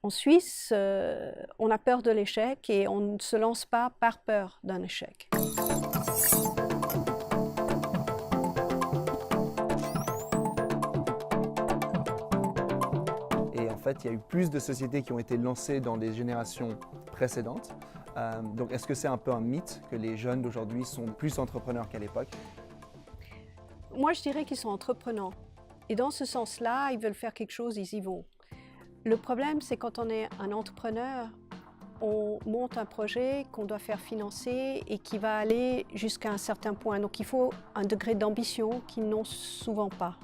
En Suisse, on a peur de l'échec et on ne se lance pas par peur d'un échec. Et en fait, il y a eu plus de sociétés qui ont été lancées dans des générations précédentes. Donc est-ce que c'est un peu un mythe que les jeunes d'aujourd'hui sont plus entrepreneurs qu'à l'époque? Moi, je dirais qu'ils sont entreprenants. Et dans ce sens-là, ils veulent faire quelque chose, ils y vont. Le problème, c'est quand on est un entrepreneur, on monte un projet qu'on doit faire financer et qui va aller jusqu'à un certain point. Donc il faut un degré d'ambition qu'ils n'ont souvent pas.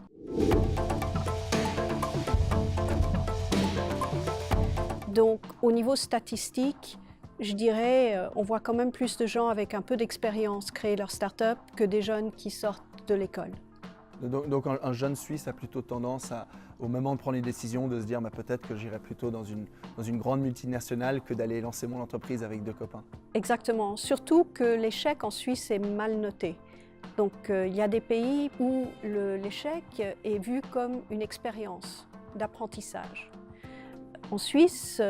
Donc au niveau statistique, je dirais, on voit quand même plus de gens avec un peu d'expérience créer leur start-up que des jeunes qui sortent de l'école. Donc un jeune Suisse a plutôt tendance au moment de prendre une décision de se dire peut-être que j'irai plutôt dans une grande multinationale que d'aller lancer mon entreprise avec deux copains. Exactement, surtout que l'échec en Suisse est mal noté. Donc il y a des pays où l'échec est vu comme une expérience d'apprentissage. En Suisse,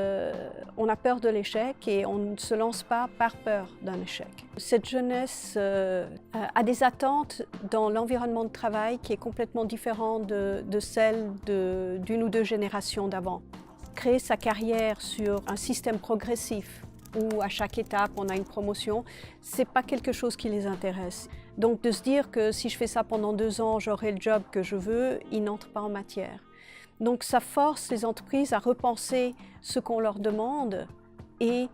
on a peur de l'échec et on ne se lance pas par peur d'un échec. Cette jeunesse a des attentes dans l'environnement de travail qui est complètement différent de celle d'une ou deux générations d'avant. Créer sa carrière sur un système progressif où à chaque étape on a une promotion, ce n'est pas quelque chose qui les intéresse. Donc de se dire que si je fais ça pendant 2 ans, j'aurai le job que je veux, ils n'entrent pas en matière. Donc ça force les entreprises à repenser ce qu'on leur demande et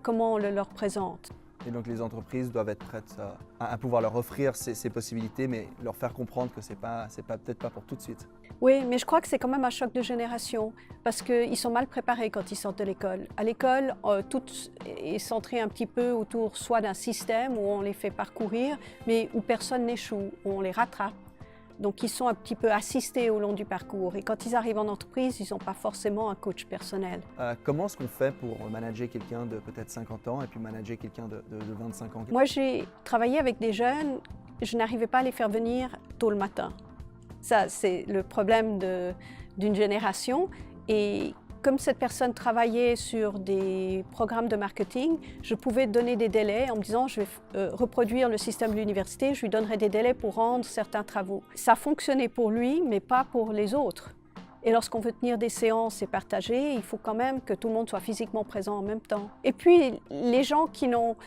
comment on le leur présente. Et donc les entreprises doivent être prêtes à pouvoir leur offrir ces possibilités, mais leur faire comprendre que c'est peut-être pas pour tout de suite. Oui, mais je crois que c'est quand même un choc de génération parce qu'ils sont mal préparés quand ils sortent de l'école. À l'école, tout est centré un petit peu autour soit d'un système où on les fait parcourir, mais où personne n'échoue, où on les rattrape. Donc ils sont un petit peu assistés au long du parcours et quand ils arrivent en entreprise, ils n'ont pas forcément un coach personnel. Comment est-ce qu'on fait pour manager quelqu'un de peut-être 50 ans et puis manager quelqu'un de 25 ans? Moi j'ai travaillé avec des jeunes, je n'arrivais pas à les faire venir tôt le matin. Ça c'est le problème d'une génération et comme cette personne travaillait sur des programmes de marketing, je pouvais donner des délais en me disant je vais reproduire le système de l'université, je lui donnerai des délais pour rendre certains travaux. Ça fonctionnait pour lui, mais pas pour les autres. Et lorsqu'on veut tenir des séances et partager, il faut quand même que tout le monde soit physiquement présent en même temps. Et puis, les gens qui n'ont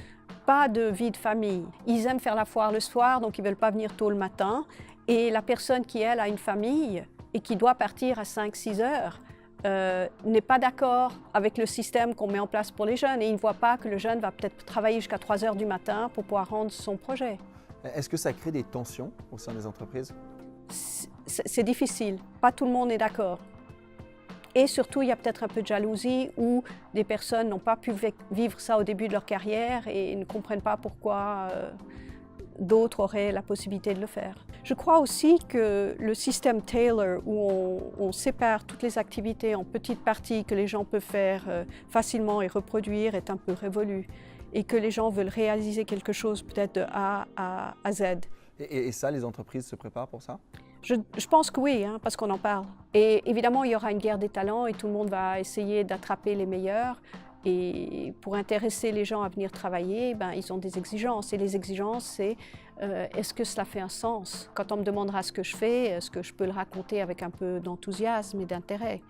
pas de vie de famille, ils aiment faire la foire le soir, donc ils ne veulent pas venir tôt le matin. Et la personne qui, elle, a une famille et qui doit partir à 5-6 heures, n'est pas d'accord avec le système qu'on met en place pour les jeunes et il ne voit pas que le jeune va peut-être travailler jusqu'à 3 heures du matin pour pouvoir rendre son projet. Est-ce que ça crée des tensions au sein des entreprises? C'est difficile, pas tout le monde est d'accord. Et surtout, il y a peut-être un peu de jalousie où des personnes n'ont pas pu vivre ça au début de leur carrière et ne comprennent pas pourquoi d'autres auraient la possibilité de le faire. Je crois aussi que le système Taylor, où on sépare toutes les activités en petites parties que les gens peuvent faire facilement et reproduire, est un peu révolu. Et que les gens veulent réaliser quelque chose peut-être de A à Z. Et ça, les entreprises se préparent pour ça? Je pense que oui, parce qu'on en parle. Et évidemment, il y aura une guerre des talents et tout le monde va essayer d'attraper les meilleurs. Et pour intéresser les gens à venir travailler, ils ont des exigences. Et les exigences, c'est est-ce que cela fait un sens? Quand on me demandera ce que je fais, est-ce que je peux le raconter avec un peu d'enthousiasme et d'intérêt?